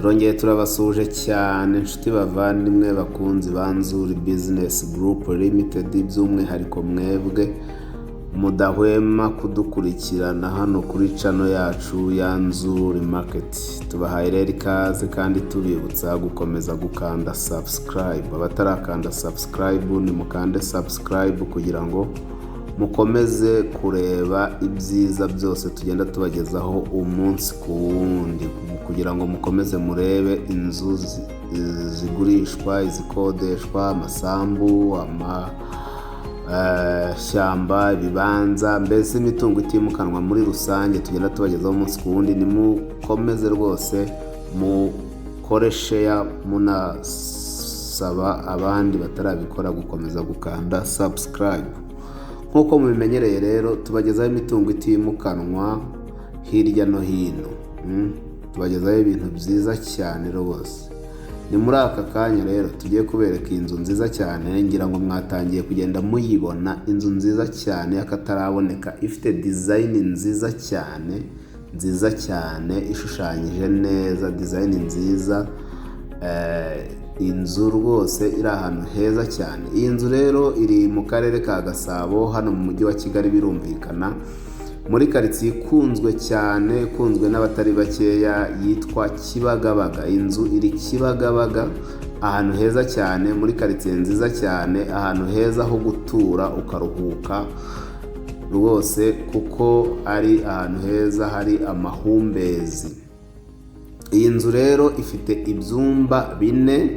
turongeye turabasuje cyane inshuti bavandimwe bakunzi banzuri business group limited, by'umwihariko mwebwe mudahwema kudukurikirana hano kuri channel yacu ya Nzuri Market. Tubahaye rero ikaze kandi tubibutsa gukomeza gukanda subscribe. Abatarakanda subscribe ni mukande subscribe kugira ngo mukomeze kureba ibyiza byose tugenda tubagezaho umunsi ku wundi, kugira ngo mukomeze murebe inzu zigurishwa, izikodeshwa, amasambu, shyamba, ibibanza, mbese imitungo itimukanwa muri rusange tugenda tubagezaho umunsi ku wundi. Ni mukomeze rwose mukore share, munasaba abandi batarabikora gukomeza gukanda subscribe. Nkuko mubimenyereye rero tubagezaho imitungo itimukanwa hirya no hino, tubagezaho ibintu byiza cyane rwose. Ni muri aka kanya rero tugiye kubereka inzu nziza cyane, ngira ngo mwatangiye kugenda muyibona, inzu nziza cyane y'akataraboneka, ifite design nziza cyane, ishushanyije neza, design nziza, inzu rwose iri ahantu heza cyane. Iyi nzu rero iri mu karere ka Gasabo hano mu mujyi wa Kigali, birumvikana muri quartier ikunzwe cyane, ikunzwe n'abatari bakeya, yitwa Kibagabaga. Inzu iri Kibagabaga, ahantu heza cyane, muri quartier nziza cyane, ahantu heza ho gutura ukaruhuka rwose, kuko ari ahantu heza hari amahumbezi. Iyi nzu rero ifite ibyumba 4,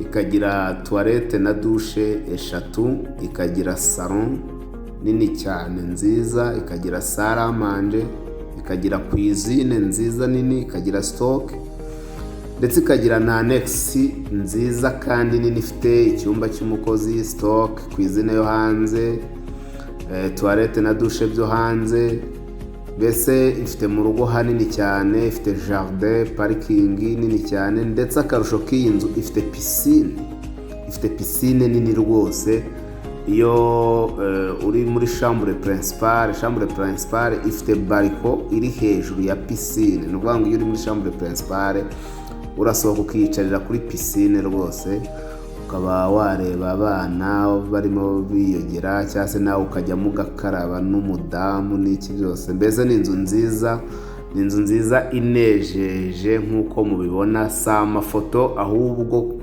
ikagira toilette na douche 3, ikagira salon nini cyane nziza, ikagira salle à manger, ikagira cuisine nziza nini, ikagira stock, ndetse ikagira na annex nziza kandi nini, ifite icyumba cy'umukozi, stock, cuisine yo hanze, toilette na douche byo hanze. Mbese ifite mu rugo hanini cyane, ifite jardin, parking nini cyane, ndetse akarusho k'iyi nzu ifite piscine nini rwose. Iyo uri muri chambre principale ifite balcon iri hejuru ya piscine. Ni ukuvuga ngo iyo uri muri chambre principale urasohoka ukiyicarira kuri piscine rwose, ukaba wareba abana barimo biyogera, cyangwa se nawe ukajyamo ugakaraba n'umudamu n'iki byose. Mbese ni inzu nziza, inejeje nk'uko mubibona, si amafoto ahubwo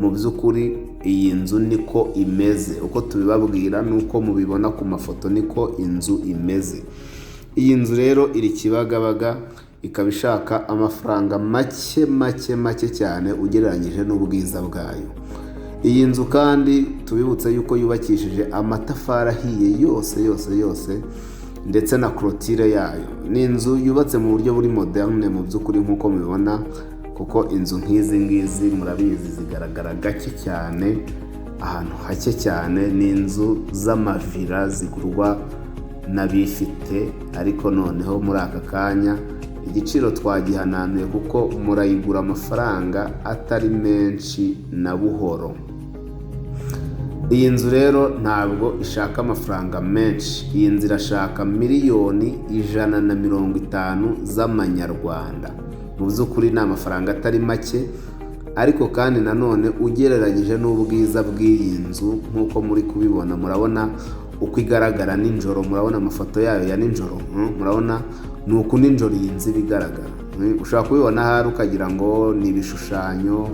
mu by'ukuri iyi nzu niko imeze. Uko tubibabwira nuko mubibona ku mafoto niko inzu imeze. Iyi nzu rero iri Kibagabaga, ikaba ishaka amafaranga make cyane ugereranyije n'ubwiza bwayo. Iyi nzu kandi tubibutse yuko yubakishije amatafari ahiye yose, ndetse na clôture yayo. Ni inzu yubatse mu buryo buri moderne mu by'ukuri nk'uko mubibona, kuko inzu nk'izi ngizi murabizi zigaragara gake cyane, ahantu hake cyane. Ni inzu z'amavira zigurwa n'abifite, ariko noneho muri aka kanya igiciro twagihananuye, kuko murayigura amafaranga atari menshi na buhoro. Iyi nzu rero ntabwo ishaka amafaranga menshi. Iyi nzu irashaka $150,000 z'amanyarwanda. Mu by'ukuri ni amafaranga atari make, ariko kandi nanone ugereranyije n'ubwiza bw'iyi nzu nk'uko muri kubibona, murabona uko igaragara nijoro, murabona amafoto yayo ya nijoro, murabona ni uku nijoro iyi nzu bigaragara. Ushobora kubibona ahari ukagira ngo ni ibishushanyo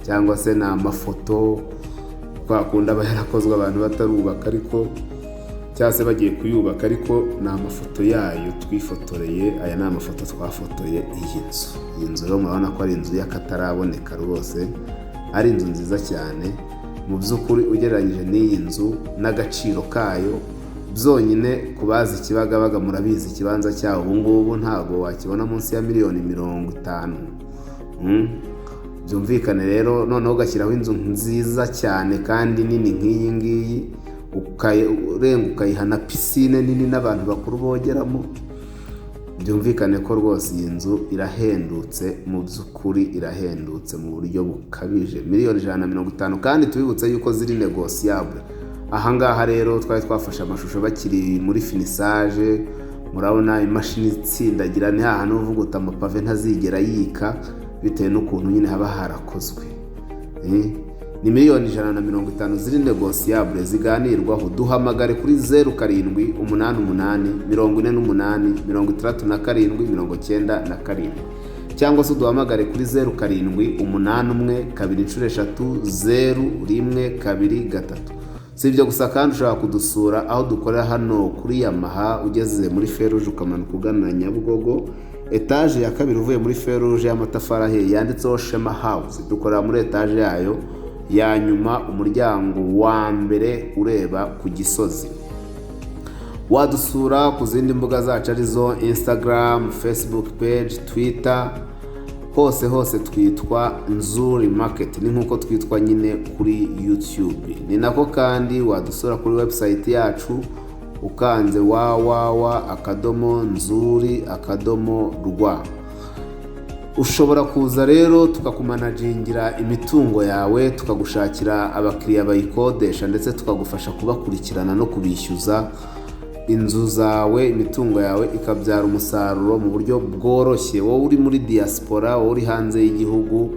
cyangwa se ni amafoto, twakunda aba yarakozwe abantu batarubaka ariko cyangwa se bagiye kuyubaka, ariko ni amafoto yayo twifotoreye. Aya ni amafoto twafotoye iyi nzu. Iyi nzu rero murabona ko ari inzu y'akataraboneka rwose, ari inzu nziza cyane mu by'ukuri ugereranyije n'iyi nzu n'agaciro kayo. Byonyine kubazi Kibagabaga murabizi ikibanza cyaho ubu ngubu ntabwo wakibona munsi ya $50,000. Byumvikane rero, noneho ugashyiraho inzu nziza cyane kandi nini nk'iyi ngiyi, ukarenga ukayiha na piscine nini n'abantu bakuru bogeramo. Byumvikane ko rwose iyi nzu irahendutse, mu by'ukuri irahendutse mu buryo bukabije, $150,000. kandi tubibutse yuko ziri negociable. Ahangaha rero twari twafashe amashusho bakiri muri finissage, murabona imashini itsindagira, ni hahandi uvuga uti amapave ntazigera yika, bitewe n'ukuntu nyine haba harakozwe. Ni miliyoni 150 ziri negosiyabule ziganirwaho. Duhamagare kuri 0788484897 cyangwa se duhamagare kuri 0781233012 si ibyo gusa kandi ushobora kudusura aho dukorera hano kuri Yamaha ugeze muri Feruje ukamanuka ugana Nyabugogo, etaje ya kabiri uvuye muri Feruje y'amatafari ahiye yanditseho Shema House. Dukorera muri etaje yayo ya nyuma, umuryango wa mbere ureba ku Gisozi. Wadusura ku zindi mbuga zacu arizo Instagram, Facebook page, Twitter, hose twitwa Nzuri Market, ni nkuko twitwa nyine kuri YouTube. Ni nako kandi wadusura kuri website yacu ukanze www.nzuri.rw. Ushobora kuza rero tukakumanagingira imitungo yawe, tukagushakira abakiriya bayikodesha ndetse tukagufasha kubakurikirana no kubishyuza inzu zawe, imitungo yawe ikabyara umusaruro mu buryo bworoshye. Wowe uri muri diaspora, wowe uri hanze y'igihugu,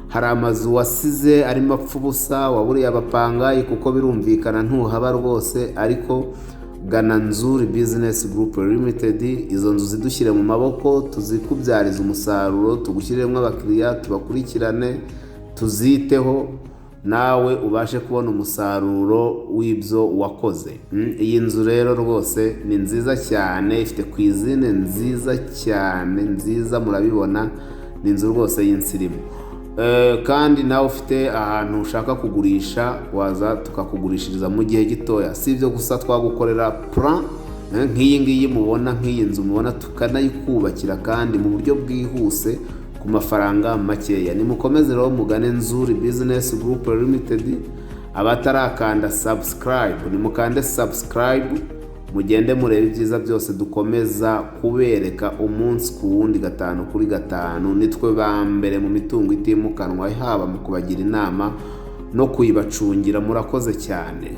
hari amazu wasize arimo apfa ubusa, waburiye abapangayi kuko birumvikana ntuhaba rwose, ariko gana Nzuri Business Group Limited. Izo nzu zidushyire mu maboko, tuzikubyariza umusaruro, tugushyiremo abakiriya, tubakurikirane, tuziteho, nawe ubashe kubona umusaruro w'ibyo wakoze. Iyi nzu rero rwose ni nziza cyane, ifite cuisine nziza cyane, nziza, murabibona, ni inzu rwose y'insirimu. Kandi nawe ufite ahantu ushaka kugurisha, waza tukakugurishiriza mu gihe gitoya. Si ibyo gusa, twagukorera plan nk'iyi ngiyi mubona, nk'iyi nzu mubona, tukanayikubakira kandi mu buryo bwihuse ku mafaranga makeya. Nimukomeze rero mugane Nzuri Business Group Limited. Abatarakanda subscribe, nimukande subscribe, mugende murebe ibyiza byose dukomeza kubereka umunsi ku wundi, 5 kuri 5. Nitwe ba mbere mu mitungo itimukanwa, haba mu kubagira inama no kuyibacungira. Murakoze cyane.